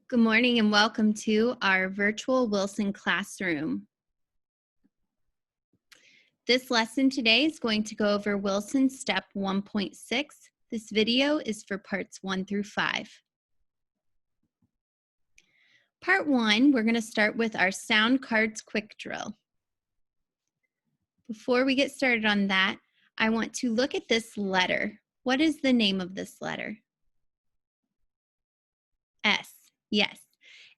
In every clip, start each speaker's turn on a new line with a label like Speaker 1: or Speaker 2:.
Speaker 1: Good morning and welcome to our virtual Wilson classroom. This lesson today is going to go over Wilson Step 1.6. This video is for parts 1 through 5. Part 1, we're going to start with our sound cards quick drill. Before we get started on that, I want to look at this letter. What is the name of this letter? S, yes.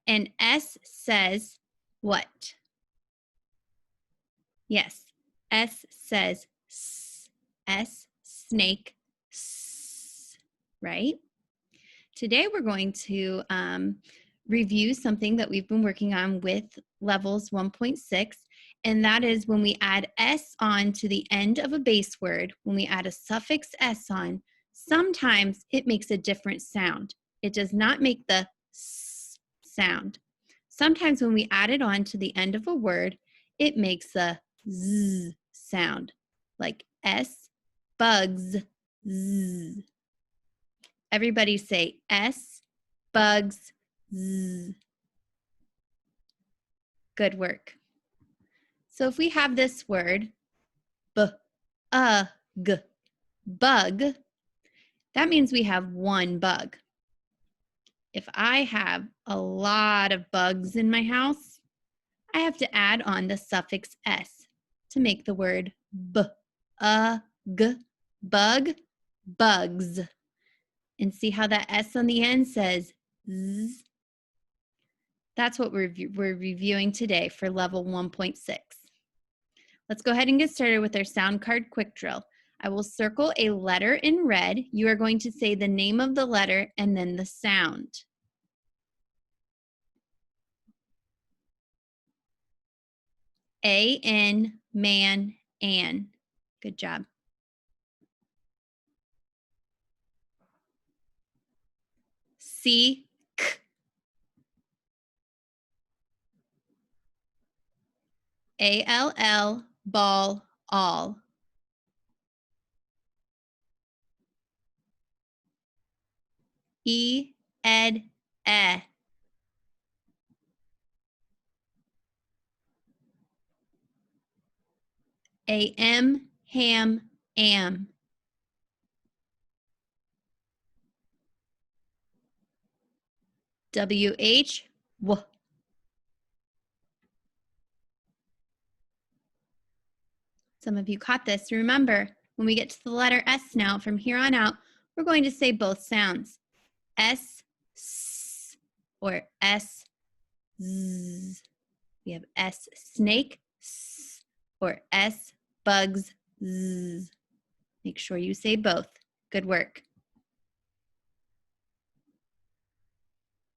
Speaker 1: And S says what? Yes, S says S, S, snake, S, right? Today we're going to review something that we've been working on with levels 1.6, and that is when we add S on to the end of a base word, when we add a suffix S on, sometimes it makes a different sound. It does not make the S sound. Sometimes when we add it on to the end of a word, it makes a Z sound, like S, bugs, Z. Everybody say S, bugs, Z. Good work. So if we have this word, b-u-g, bug, that means we have one bug. If I have a lot of bugs in my house, I have to add on the suffix S to make the word b-u-g, bug, bugs. And see how that S on the end says Z? That's what we're reviewing today for level 1.6. Let's go ahead and get started with our sound card quick drill. I will circle a letter in red. You are going to say the name of the letter and then the sound. A-N, man, an. Good job. C, k. A-L-L, ball, all. E, ed, eh. A-M, ham, am. W-H, w. Some of you caught this. Remember, when we get to the letter S now, from here on out, we're going to say both sounds. S, S, or S, Z. We have S, snake, S, or S, bugs, Z. Make sure you say both. Good work.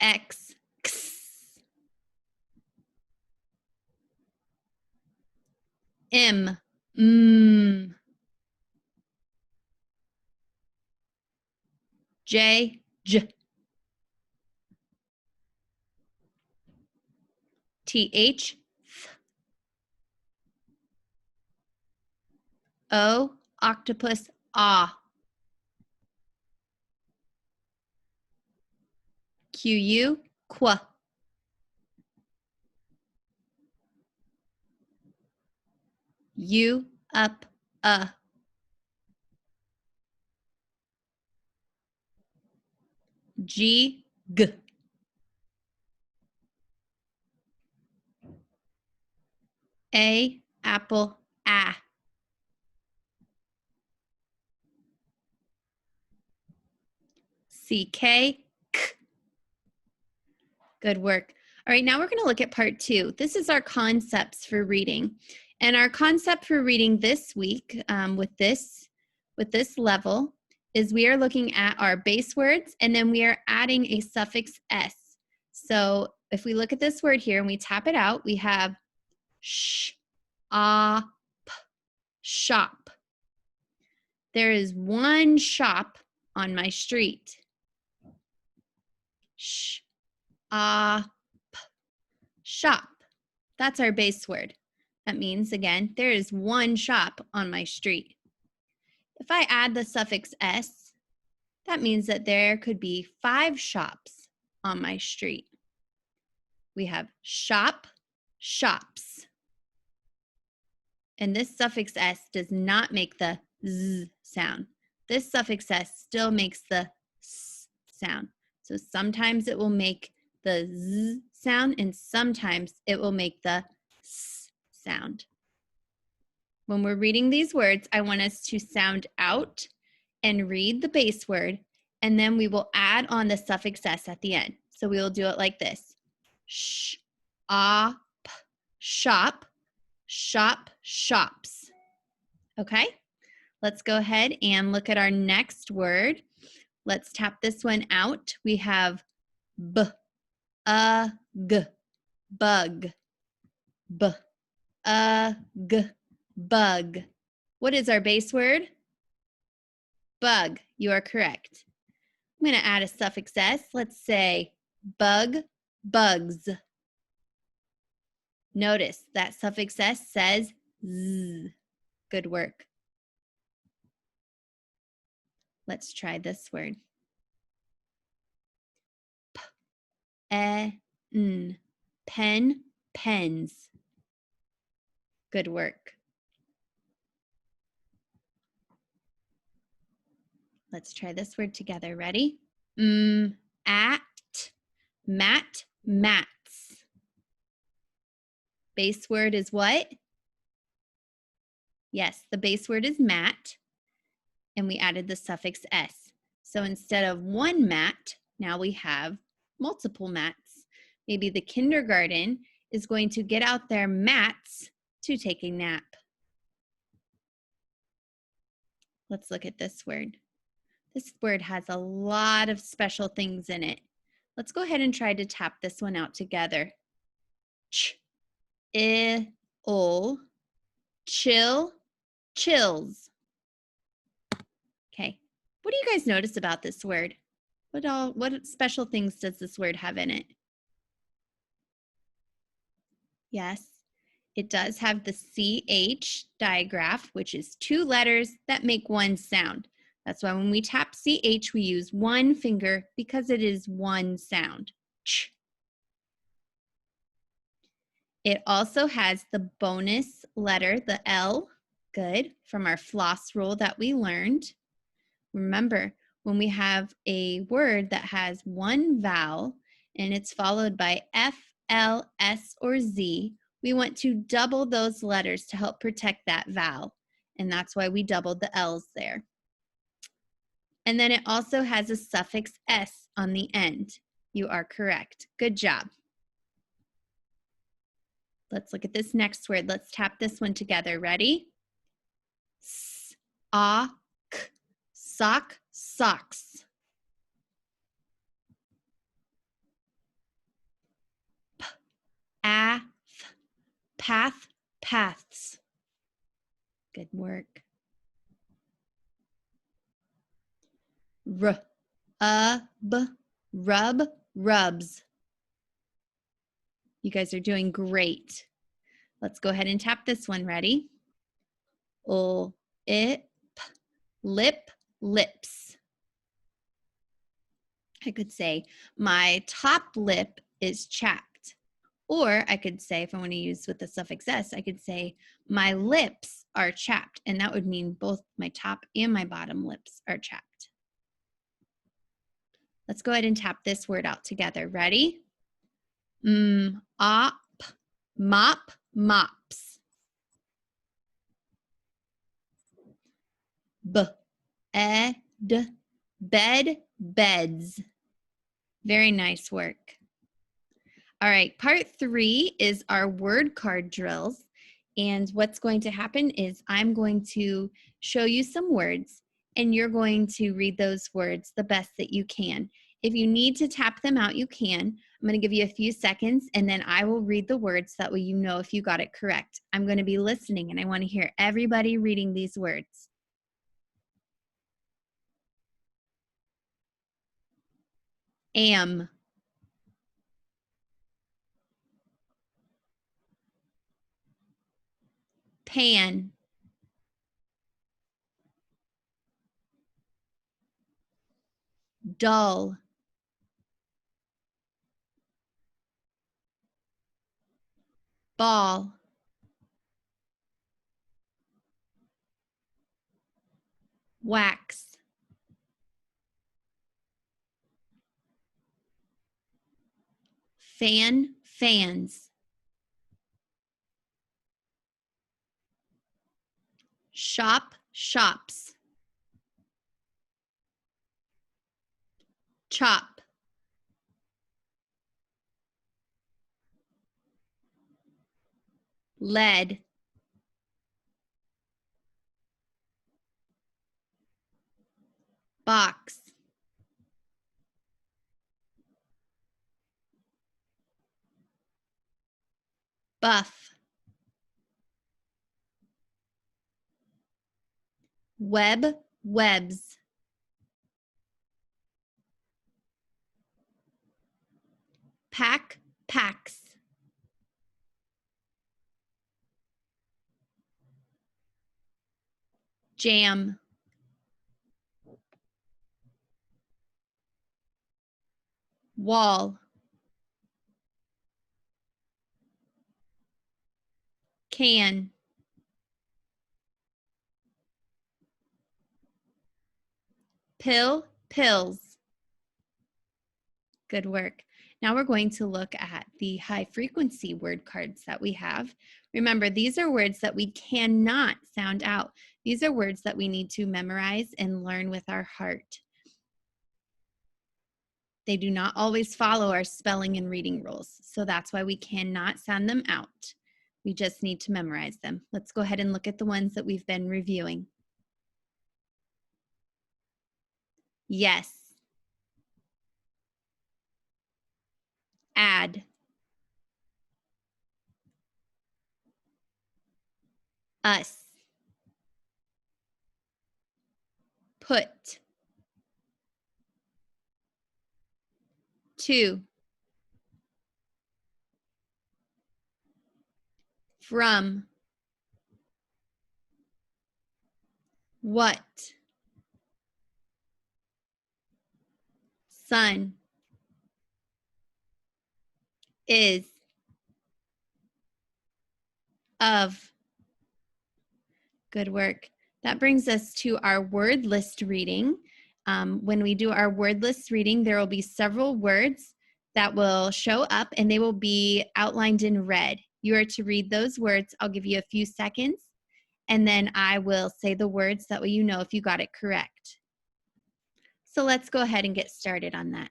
Speaker 1: X, X. M, J, J. T-H, th. O, octopus, ah. Q-U, qua. U, up, G, g. A, apple, ah. C, K, k. Good work. All right, now we're going to look at part 2. This is our concepts for reading. And our concept for reading this week with this level is we are looking at our base words and then we are adding a suffix S. So if we look at this word here and we tap it out, we have sh, ah, p, shop. There is one shop on my street. Sh, ah, p, shop. That's our base word. That means, again, there is one shop on my street. If I add the suffix S, that means that there could be 5 shops on my street. We have shop, shops. And this suffix s does not make the z sound. This suffix s still makes the s sound. So sometimes it will make the z sound and sometimes it will make the s sound. When we're reading these words, I want us to sound out and read the base word, and then we will add on the suffix s at the end. So we will do it like this. Sh, ah, p, shop, shop, shops. Okay, let's go ahead and look at our next word. Let's tap this one out. We have b, g, bug, b, g, bug. What is our base word? Bug. You are correct. I'm going to add a suffix s. Let's say bug, bugs. Notice that suffix s says z. Good work. Let's try this word. N. Pen, pens. Good work. Let's try this word together. Ready? At, mat, mats. Base word is what? Yes, the base word is mat, and we added the suffix s. So instead of one mat, now we have multiple mats. Maybe the kindergarten is going to get out their mats to take a nap. Let's look at this word. This word has a lot of special things in it. Let's go ahead and try to tap this one out together. Ch, I, ol, chill, chills. Okay, what do you guys notice about this word? What special things does this word have in it? Yes, it does have the CH digraph, which is two letters that make one sound. That's why when we tap CH, we use one finger because it is one sound. Ch. It also has the bonus letter, the L, good, from our floss rule that we learned. Remember, when we have a word that has one vowel and it's followed by F, L, S, or Z, we want to double those letters to help protect that vowel. And that's why we doubled the L's there. And then it also has a suffix S on the end. You are correct. Good job. Let's look at this next word. Let's tap this one together. Ready? S, a, k, sock, socks. P, a, th, path, paths. Good work. R, b, rub, rubs. You guys are doing great. Let's go ahead and tap this one. Ready? L, I, p, lip, lips. I could say my top lip is chapped. Or I could say, if I want to use with the suffix s, I could say my lips are chapped. And that would mean both my top and my bottom lips are chapped. Let's go ahead and tap this word out together. Ready? Op, mop, mops. Bed, bed, beds. Very nice work. All right, part 3 is our word card drills. And what's going to happen is I'm going to show you some words and you're going to read those words the best that you can. If you need to tap them out, you can. I'm going to give you a few seconds and then I will read the words. That way you know if you got it correct. I'm going to be listening and I want to hear everybody reading these words. Am, pan, dull, ball, wax, fan, fans, shop, shops, chop, lead, box, buff, web, webs, pack, packs, jam, wall, can, pill, pills. Good work. Now we're going to look at the high frequency word cards that we have. Remember, these are words that we cannot sound out. These are words that we need to memorize and learn with our heart. They do not always follow our spelling and reading rules, so that's why we cannot sound them out. We just need to memorize them. Let's go ahead and look at the ones that we've been reviewing. Yes. Add. Us. Put. To. From. What. Sun. Is. Of. Good work. That brings us to our word list reading. When we do our word list reading, there will be several words that will show up and they will be outlined in red. You are to read those words. I'll give you a few seconds and then I will say the words. That way you know if you got it correct. So let's go ahead and get started on that.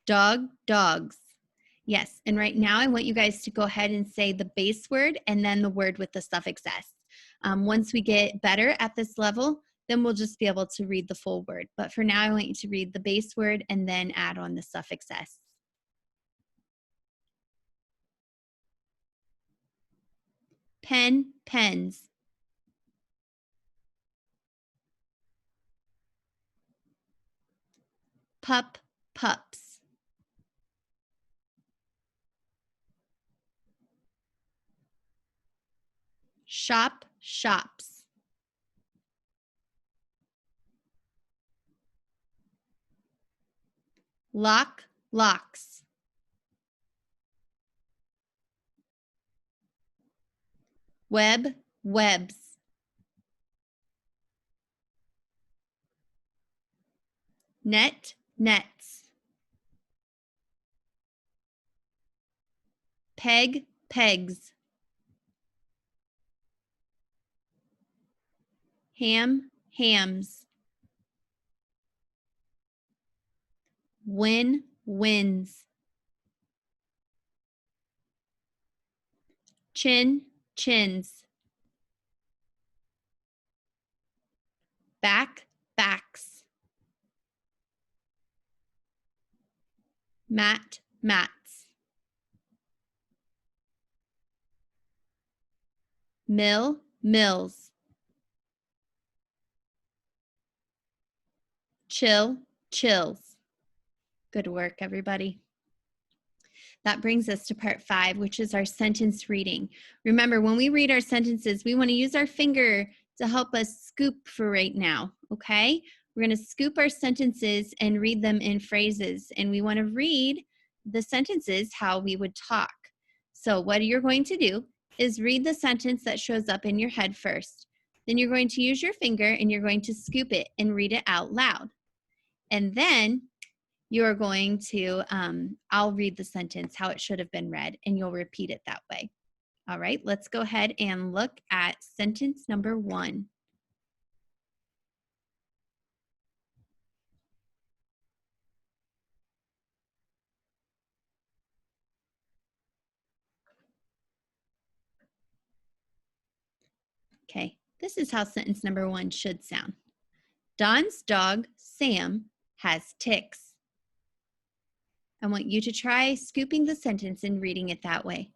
Speaker 1: Dog, dogs. Yes, and right now I want you guys to go ahead and say the base word and then the word with the suffix S. Once we get better at this level, then we'll just be able to read the full word. But for now, I want you to read the base word and then add on the suffix S. Pen, pens. Pup, pups. Shop, shops. Lock, locks. Web, webs. Net, nets. Peg, pegs. Ham, hams. Win, wins. Chin, chins. Back, backs. Mat, mats. Mill, mills. Chill, chills. Good work, everybody. That brings us to part 5, which is our sentence reading. Remember, when we read our sentences, we want to use our finger to help us scoop for right now, okay? We're going to scoop our sentences and read them in phrases. And we want to read the sentences how we would talk. So what you're going to do is read the sentence that shows up in your head first. Then you're going to use your finger and you're going to scoop it and read it out loud. And then you're going to, I'll read the sentence how it should have been read, and you'll repeat it that way. All right, let's go ahead and look at sentence number 1. Okay, this is how sentence number 1 should sound. Don's dog, Sam, has ticks. I want you to try scooping the sentence and reading it that way.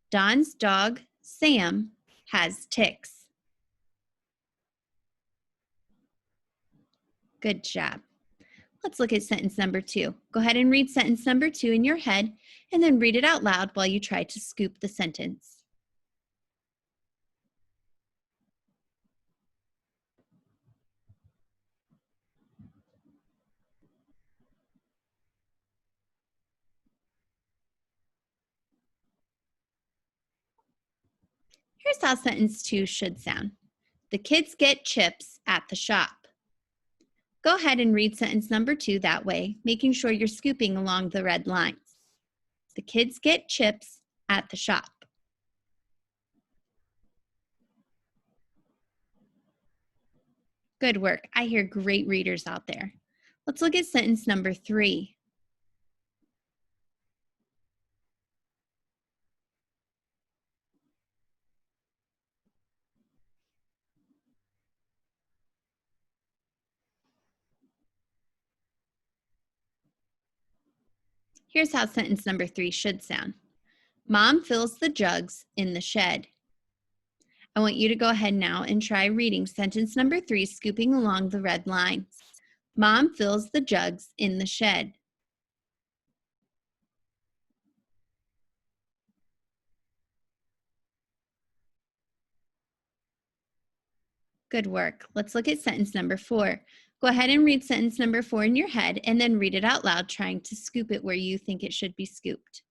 Speaker 1: Don's dog, Sam, has ticks. Good job. Let's look at sentence number 2. Go ahead and read sentence number 2 in your head and then read it out loud while you try to scoop the sentence. Here's how sentence 2 should sound. The kids get chips at the shop. Go ahead and read sentence number 2 that way, making sure you're scooping along the red lines. The kids get chips at the shop. Good work. I hear great readers out there. Let's look at sentence number 3. Here's how sentence number 3 should sound. Mom fills the jugs in the shed. I want you to go ahead now and try reading sentence number 3, scooping along the red lines. Mom fills the jugs in the shed. Good work. Let's look at sentence number 4. Go ahead and read sentence number 4 in your head and then read it out loud, trying to scoop it where you think it should be scooped.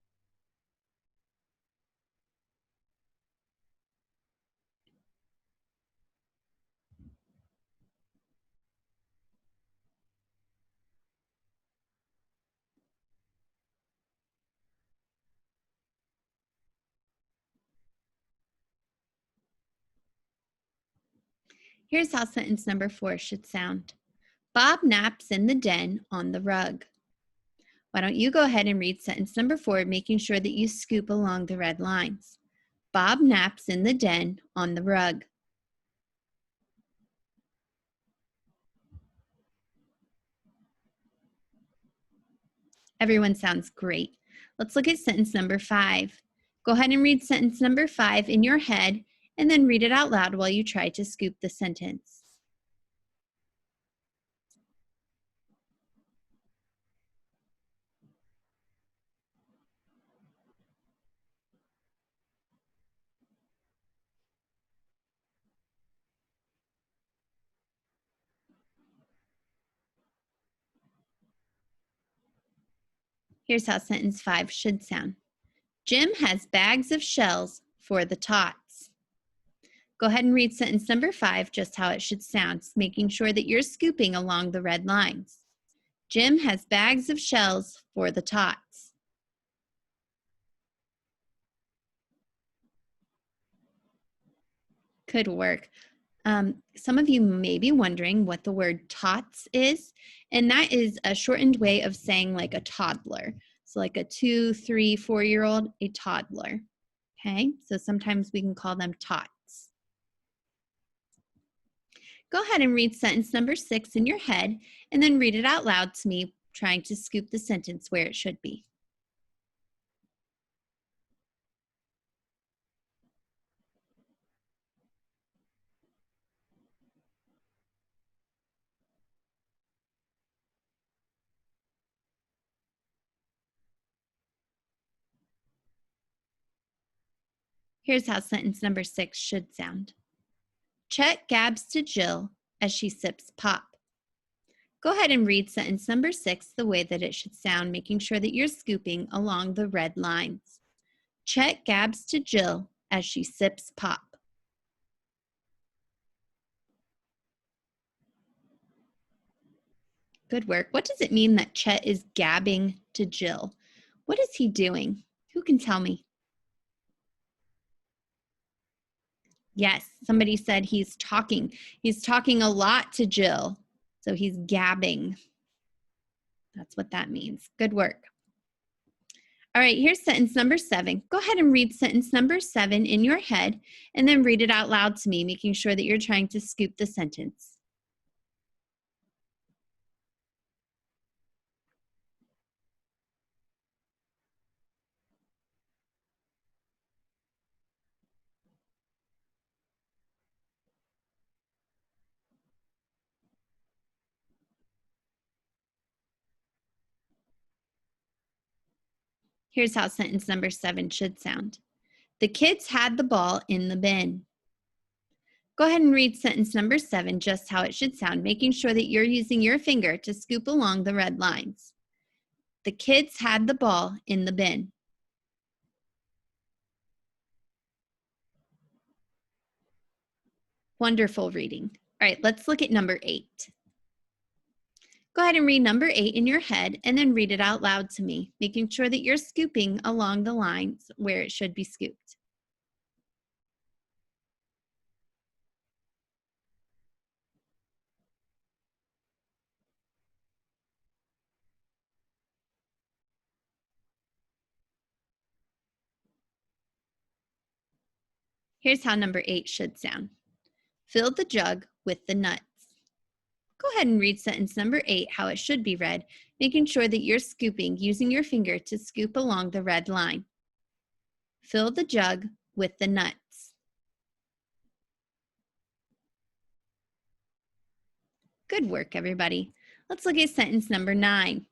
Speaker 1: Here's how sentence number 4 should sound. Bob naps in the den on the rug. Why don't you go ahead and read sentence number 4, making sure that you scoop along the red lines. Bob naps in the den on the rug. Everyone sounds great. Let's look at sentence number 5. Go ahead and read sentence number 5 in your head and then read it out loud while you try to scoop the sentence. Here's how sentence 5 should sound. Jim has bags of shells for the tots. Go ahead and read sentence number 5 just how it should sound, making sure that you're scooping along the red lines. Jim has bags of shells for the tots. Good work. Some of you may be wondering what the word tots is, and that is a shortened way of saying like a toddler. So like a 2, 3, 4-year-old, a toddler. Okay, so sometimes we can call them tots. Go ahead and read sentence number 6 in your head and then read it out loud to me, trying to scoop the sentence where it should be. Here's how sentence number 6 should sound. Chet gabs to Jill as she sips pop. Go ahead and read sentence number 6 the way that it should sound, making sure that you're scooping along the red lines. Chet gabs to Jill as she sips pop. Good work. What does it mean that Chet is gabbing to Jill? What is he doing? Who can tell me? Yes, somebody said he's talking. He's talking a lot to Jill, so he's gabbing. That's what that means. Good work. All right, here's sentence number 7. Go ahead and read sentence number 7 in your head and then read it out loud to me, making sure that you're trying to scoop the sentence. Here's how sentence number 7 should sound. The kids had the ball in the bin. Go ahead and read sentence number 7 just how it should sound, making sure that you're using your finger to scoop along the red lines. The kids had the ball in the bin. Wonderful reading. All right, let's look at number 8. Go ahead and read number 8 in your head and then read it out loud to me, making sure that you're scooping along the lines where it should be scooped. Here's how number 8 should sound. Fill the jug with the nuts. Go ahead and read sentence number 8 how it should be read, making sure that you're scooping using your finger to scoop along the red line. Fill the jug with the nuts. Good work, everybody. Let's look at sentence number 9.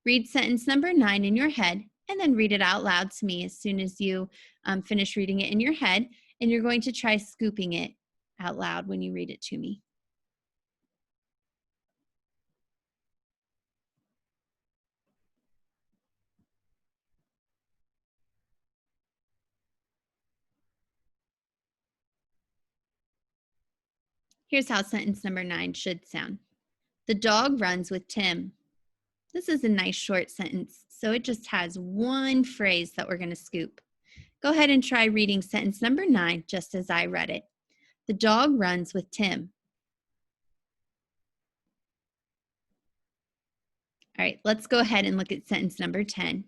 Speaker 1: Read sentence number 9 in your head and then read it out loud to me as soon as you finish reading it in your head, and you're going to try scooping it out loud when you read it to me. Here's how sentence number 9 should sound. The dog runs with Tim. This is a nice short sentence, so it just has one phrase that we're going to scoop. Go ahead and try reading sentence number 9 just as I read it. The dog runs with Tim. All right, let's go ahead and look at sentence number 10.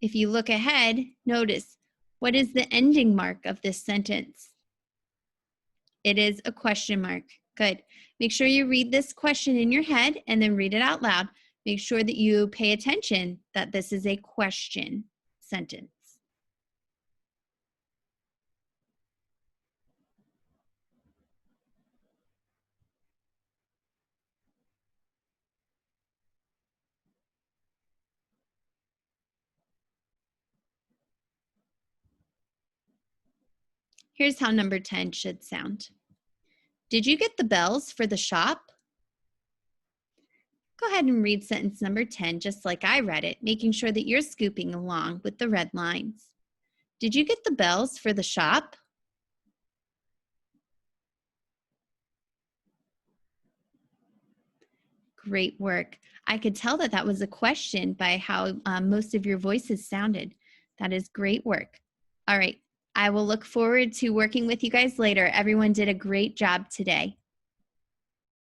Speaker 1: If you look ahead, notice, what is the ending mark of this sentence? It is a question mark. Good. Make sure you read this question in your head and then read it out loud. Make sure that you pay attention that this is a question sentence. Here's how number 10 should sound. Did you get the bells for the shop? Go ahead and read sentence number 10 just like I read it, making sure that you're scooping along with the red lines. Did you get the bells for the shop? Great work. I could tell that that was a question by how most of your voices sounded. That is great work. All right. I will look forward to working with you guys later. Everyone did a great job today.